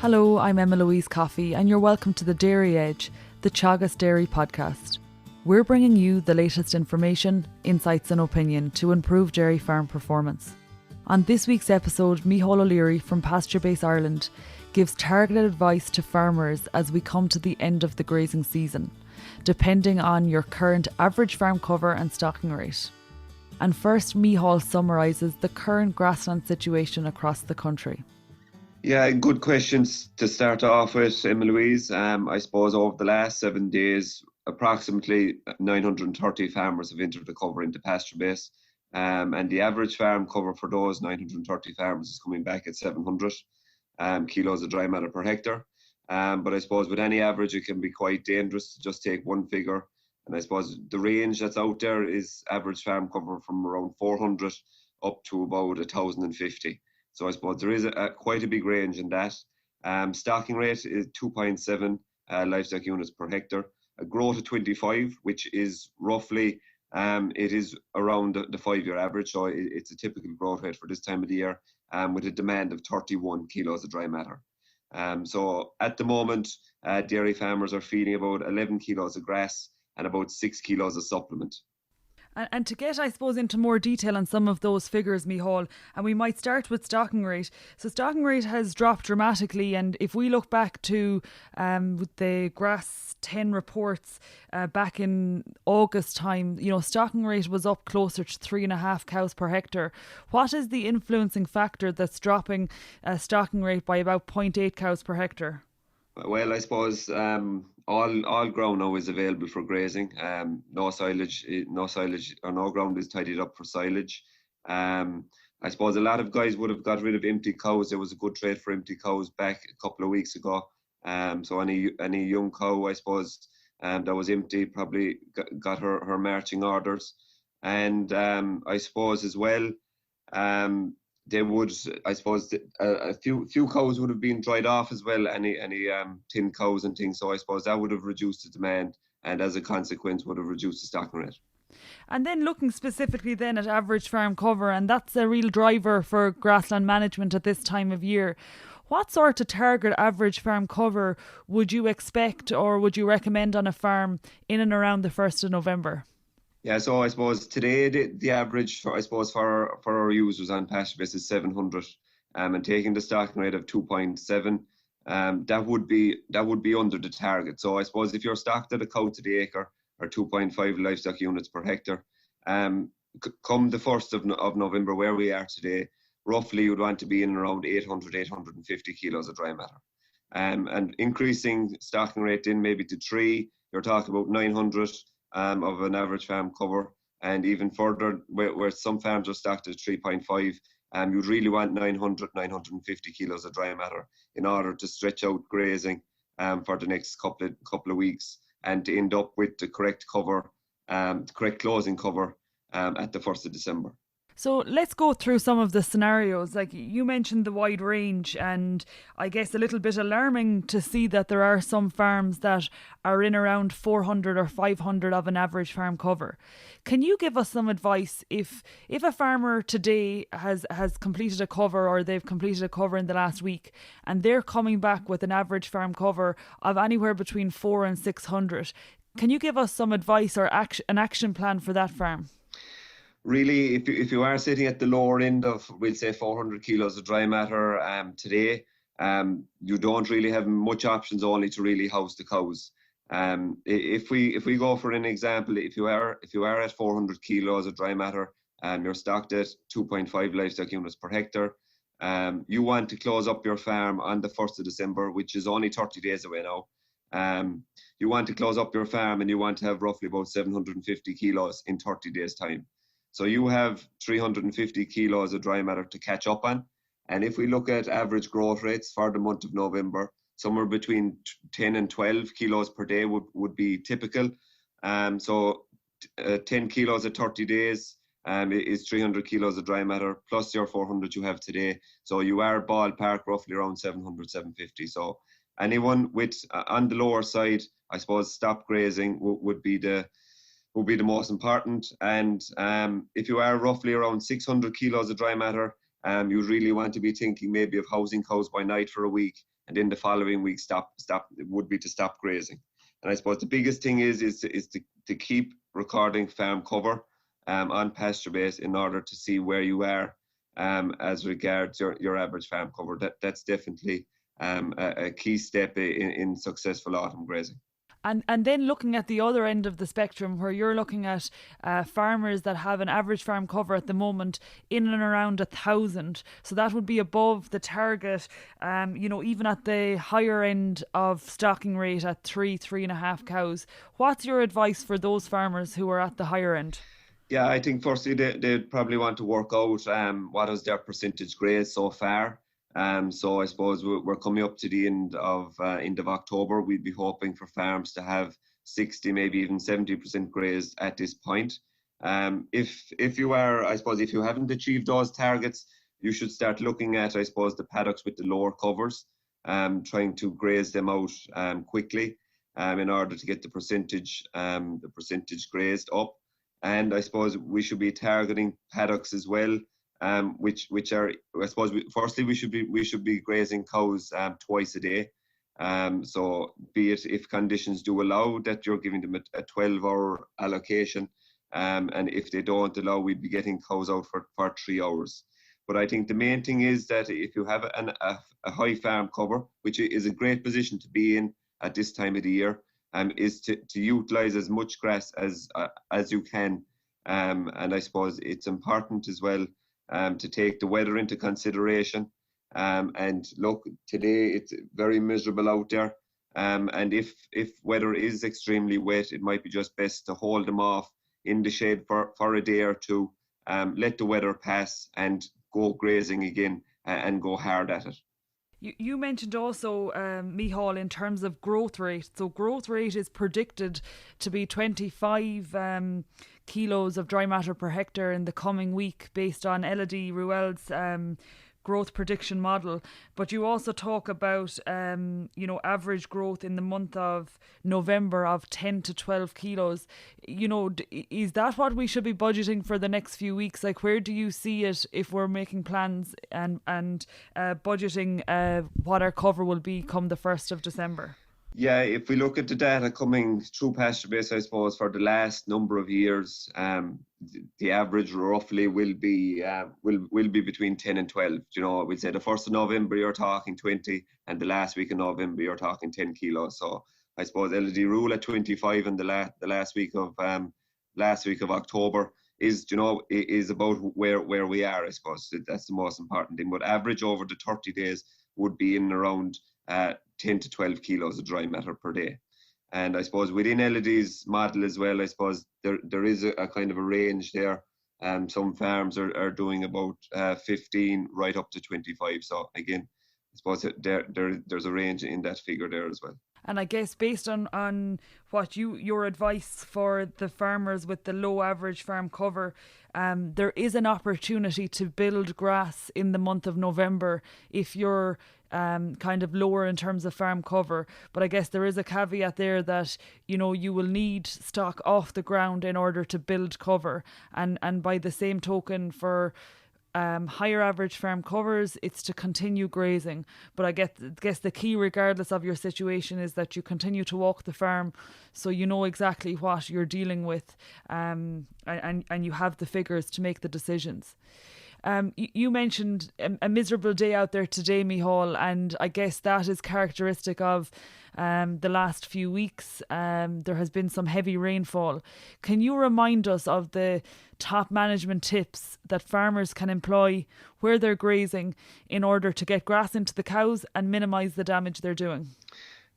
Hello, I'm Emma-Louise Coffey and you're welcome to the Dairy Edge, the Teagasc Dairy podcast. We're bringing you the latest information, insights and opinion to improve dairy farm performance. On this week's episode, Micheál O'Leary from Pasture Base Ireland gives targeted advice to farmers as we come to the end of the grazing season, depending on your current average farm cover and stocking rate. And first, Micheál summarises the current grassland situation across the country. Yeah, good questions to start off with, Emma-Louise. I suppose over the last 7 days, approximately 930 farmers have entered the cover into pasture base. And the average farm cover for those 930 farmers is coming back at 700 kilos of dry matter per hectare. But I suppose with any average, it can be quite dangerous to just take one figure. And I suppose the range that's out there is average farm cover from around 400 up to about 1,050. So I suppose there is quite a big range in that. Stocking rate is 2.7 livestock units per hectare. A growth of 25, which is roughly, it is around the 5-year average. So it's a typical growth rate for this time of the year, with a demand of 31 kilos of dry matter. So at the moment, dairy farmers are feeding about 11 kilos of grass and about 6 kilos of supplement. And to get, I suppose, into more detail on some of those figures, Micheál, and we might start with stocking rate. So stocking rate has dropped dramatically, and if we look back to the Grass 10 reports back in August time, stocking rate was up closer to 3.5 cows per hectare. What is the influencing factor that's dropping stocking rate by about 0.8 cows per hectare? Well, I suppose all ground now is available for grazing. No silage or no ground is tidied up for silage. I suppose a lot of guys would have got rid of empty cows. There was a good trade for empty cows back a couple of weeks ago. So any young cow, I suppose, that was empty probably got her marching orders. And I suppose as well, they would, I suppose, a few cows would have been dried off as well, any thin cows and things. So I suppose that would have reduced the demand, and as a consequence would have reduced the stocking rate. And then looking specifically then at average farm cover, and that's a real driver for grassland management at this time of year. What sort of target average farm cover would you expect or would you recommend on a farm in and around the 1st of November? Yeah, so I suppose today the average for our users on pasture base is 700, and taking the stocking rate of 2.7, that would be under the target. So I suppose if you're stocked at a cow to the acre or 2.5 livestock units per hectare, come the 1st of November, where we are today, roughly you'd want to be in around 850 kilos of dry matter, and increasing stocking rate in maybe to 3, you're talking about 900. Of an average farm cover, and even further where some farms are stocked at 3.5, you'd really want 950 kilos of dry matter in order to stretch out grazing for the next couple of weeks and to end up with the correct cover, correct closing cover at the 1st of December. So let's go through some of the scenarios. Like you mentioned the wide range, and I guess a little bit alarming to see that there are some farms that are in around 400 or 500 of an average farm cover. Can you give us some advice if a farmer today has completed a cover, or they've completed a cover in the last week, and they're coming back with an average farm cover of anywhere between 400 and 600? Can you give us some advice or an action plan for that farm? Really, if you are sitting at the lower end of, we'll say, 400 kilos of dry matter today, you don't really have much options only to really house the cows. If we go for an example, if you are at 400 kilos of dry matter, you're stocked at 2.5 livestock units per hectare, you want to close up your farm on the 1st of December, which is only 30 days away now. You want to close up your farm and you want to have roughly about 750 kilos in 30 days' time. So you have 350 kilos of dry matter to catch up on. And if we look at average growth rates for the month of November, somewhere between 10 and 12 kilos per day would be typical. So 10 kilos at 30 days is 300 kilos of dry matter plus your 400 you have today. So you are ballpark roughly around 700, 750. So anyone with on the lower side, I suppose stop grazing would be the most important. And if you are roughly around 600 kilos of dry matter, you really want to be thinking maybe of housing cows by night for a week and then the following week would be to stop grazing. And I suppose the biggest thing is to keep recording farm cover on pasture base in order to see where you are as regards your average farm cover. That's definitely a key step in successful autumn grazing. And then looking at the other end of the spectrum, where you're looking at farmers that have an average farm cover at the moment in and around 1,000, so that would be above the target, even at the higher end of stocking rate at 3.5 cows. What's your advice for those farmers who are at the higher end? Yeah, I think firstly they'd probably want to work out what is their percentage graze so far. So I suppose we're coming up to the end of October. We'd be hoping for farms to have 60, maybe even 70% grazed at this point. If you are, I suppose, if you haven't achieved those targets, you should start looking at, I suppose, the paddocks with the lower covers, trying to graze them out quickly in order to get the percentage grazed up. And I suppose we should be targeting paddocks as well, which are, I suppose, firstly we should be grazing cows twice a day. So be it if conditions do allow that you're giving them a 12-hour allocation, and if they don't allow, we'd be getting cows out for 3 hours. But I think the main thing is that if you have a high farm cover, which is a great position to be in at this time of the year, is to utilise as much grass as you can. And I suppose it's important as well to take the weather into consideration. And look, today it's very miserable out there. And if weather is extremely wet, it might be just best to hold them off in the shade for a day or two, let the weather pass and go grazing again and go hard at it. You mentioned also, Micheál, in terms of growth rate. So growth rate is predicted to be 25 kilos of dry matter per hectare in the coming week based on Elodie Ruel's growth prediction model. But you also talk about, average growth in the month of November of 10 to 12 kilos. Is that what we should be budgeting for the next few weeks? Like, where do you see it if we're making plans and budgeting what our cover will be come the 1st of December? Yeah, if we look at the data coming through pasture base, I suppose for the last number of years, the average roughly will be between 10 and 12. We'd say the 1st of November you're talking 20, and the last week of November you're talking 10 kilos. So I suppose Elodie rule at 25, and the last week of October is about where we are. I suppose that's the most important thing. But average over the 30 days would be in around 10 to 12 kilos of dry matter per day. And I suppose within Elodie's model as well, I suppose there is a kind of a range there. Some farms are doing about 15 right up to 25. So again, I suppose there's a range in that figure there as well. And I guess based on what your advice for the farmers with the low average farm cover, there is an opportunity to build grass in the month of November if you're kind of lower in terms of farm cover. But I guess there is a caveat there that, you will need stock off the ground in order to build cover. And by the same token, for higher average farm covers, it's to continue grazing. But I guess the key, regardless of your situation, is that you continue to walk the farm so you know exactly what you're dealing with, and you have the figures to make the decisions. You mentioned a miserable day out there today, Micheál, and I guess that is characteristic of the last few weeks. There has been some heavy rainfall. Can you remind us of the top management tips that farmers can employ where they're grazing in order to get grass into the cows and minimise the damage they're doing?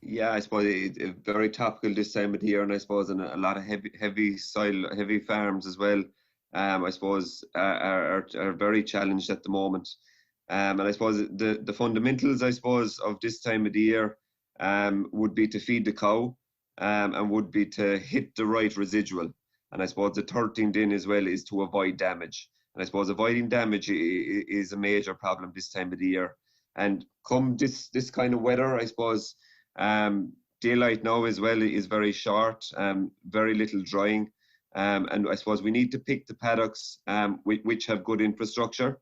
Yeah, I suppose it's very topical this time of the year, and I suppose in a lot of heavy soil, heavy farms as well. I suppose are very challenged at the moment, and I suppose the fundamentals, I suppose, of this time of the year would be to feed the cow, and would be to hit the right residual. And I suppose the third thing then as well is to avoid damage. And I suppose avoiding damage is a major problem this time of the year. And come this kind of weather, I suppose daylight now as well is very short, very little drying. And I suppose we need to pick the paddocks which have good infrastructure.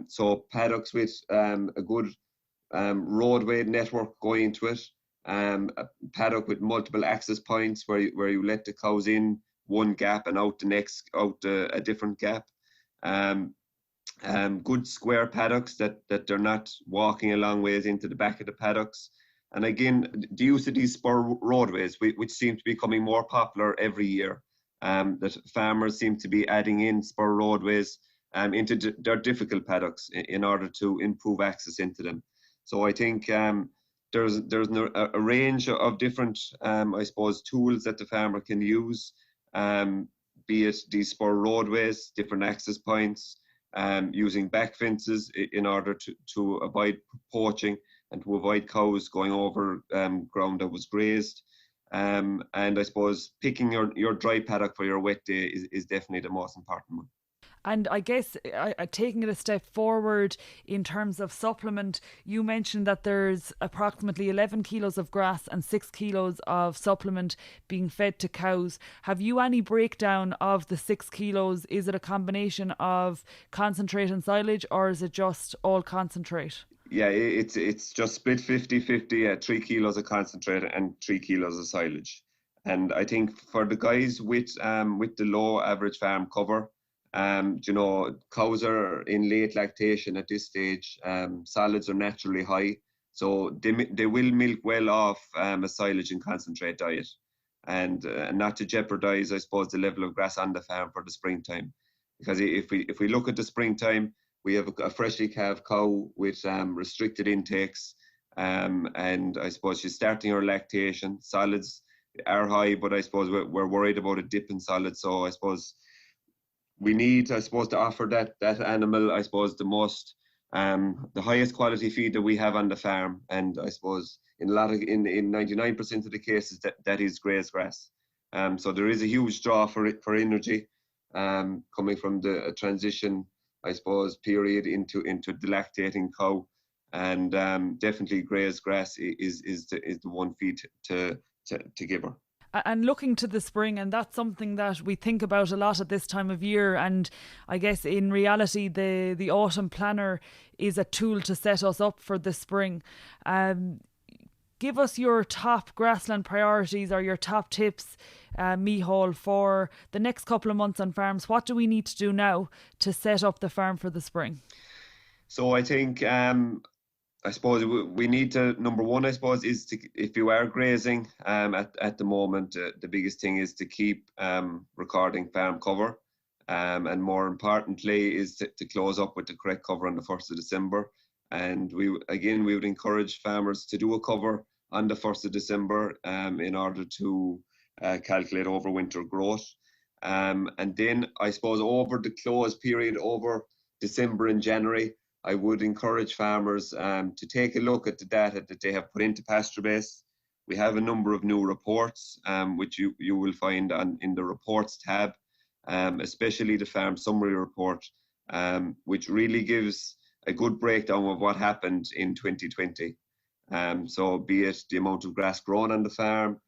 So paddocks with a good roadway network going into it, a paddock with multiple access points where you let the cows in one gap and out the next, out a different gap. Good square paddocks that they're not walking a long ways into the back of the paddocks. And again, the use of these spur roadways, which seem to be becoming more popular every year, that farmers seem to be adding in spur roadways into their difficult paddocks in order to improve access into them. So I think there's a range of different, I suppose, tools that the farmer can use, be it these spur roadways, different access points, using back fences in order to avoid poaching and to avoid cows going over ground that was grazed. And I suppose picking your dry paddock for your wet day is definitely the most important one. And I guess taking it a step forward in terms of supplement, you mentioned that there's approximately 11 kilos of grass and 6 kilos of supplement being fed to cows. Have you any breakdown of the 6 kilos? Is it a combination of concentrate and silage, or is it just all concentrate? Yeah, it's just split 50-50, 3 kilos of concentrate and 3 kilos of silage. And I think for the guys with the low average farm cover, cows are in late lactation at this stage. Solids are naturally high, so they will milk well off a silage and concentrate diet, and not to jeopardize, I suppose, the level of grass on the farm for the springtime. Because if we look at the springtime, we have a freshly calved cow with restricted intakes, and I suppose she's starting her lactation. Solids are high, but I suppose we're worried about a dip in solids. So I suppose we need, I suppose, to offer that animal, I suppose, the highest quality feed that we have on the farm. And I suppose in 99% of the cases that is graze grass. So there is a huge draw for energy coming from the transition, I suppose, period into the lactating cow. And definitely graze grass is the one feed to give her. And looking to the spring, and that's something that we think about a lot at this time of year. And I guess in reality, the autumn planner is a tool to set us up for the spring. Give us your top grassland priorities or your top tips, Micheál, for the next couple of months on farms. What do we need to do now to set up the farm for the spring? So I think I suppose we need to, number one, I suppose, is to, if you are grazing at the moment, the biggest thing is to keep recording farm cover. And more importantly is to close up with the correct cover on the 1st of December. And we would encourage farmers to do a cover on the 1st of December in order to calculate overwinter growth. And then I suppose over the close period, over December and January, I would encourage farmers to take a look at the data that they have put into PastureBase. We have a number of new reports, which you will find in the reports tab, especially the farm summary report, which really gives a good breakdown of what happened in 2020. So be it the amount of grass grown on the farm,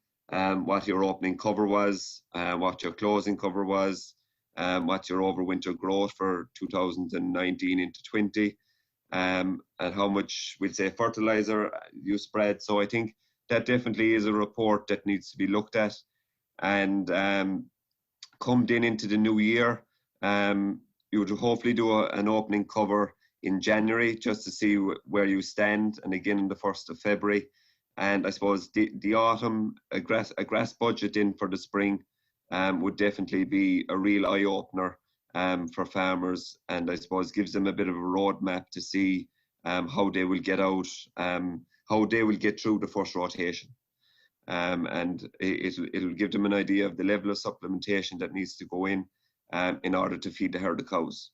what your opening cover was, what your closing cover was, what your overwinter growth for 2019 into 20, and how much, we'll say, fertilizer you spread. So I think that definitely is a report that needs to be looked at. And come then into the new year, you would hopefully do an opening cover in January just to see where you stand, and again on the 1st of February. And I suppose the autumn, a grass budget in for the spring would definitely be a real eye-opener for farmers, and I suppose gives them a bit of a roadmap to see how they will get out, how they will get through the first rotation. And it'll give them an idea of the level of supplementation that needs to go in order to feed the herd of cows.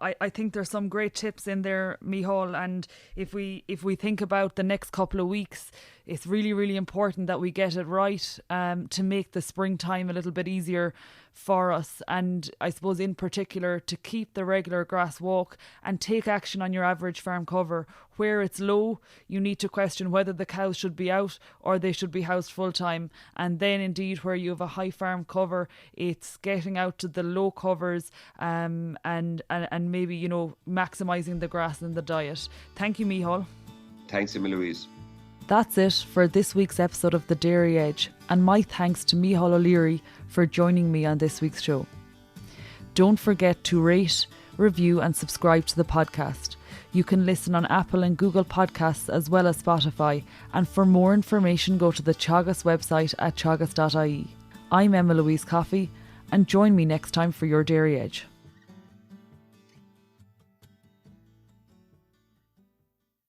I think there's some great tips in there, Micheál, and if we think about the next couple of weeks, it's really, really important that we get it right to make the springtime a little bit easier for us. And I suppose in particular to keep the regular grass walk and take action on your average farm cover. Where it's low, you need to question whether the cows should be out or they should be housed full time. And then indeed where you have a high farm cover, it's getting out to the low covers and maybe, maximising the grass in the diet. Thank you, Micheál. Thanks, Emma-Louise. That's it for this week's episode of The Dairy Edge, and my thanks to Micheál O'Leary for joining me on this week's show. Don't forget to rate, review and subscribe to the podcast. You can listen on Apple and Google Podcasts as well as Spotify, and for more information go to the Teagasc website at teagasc.ie. I'm Emma-Louise Coffey, and join me next time for your Dairy Edge.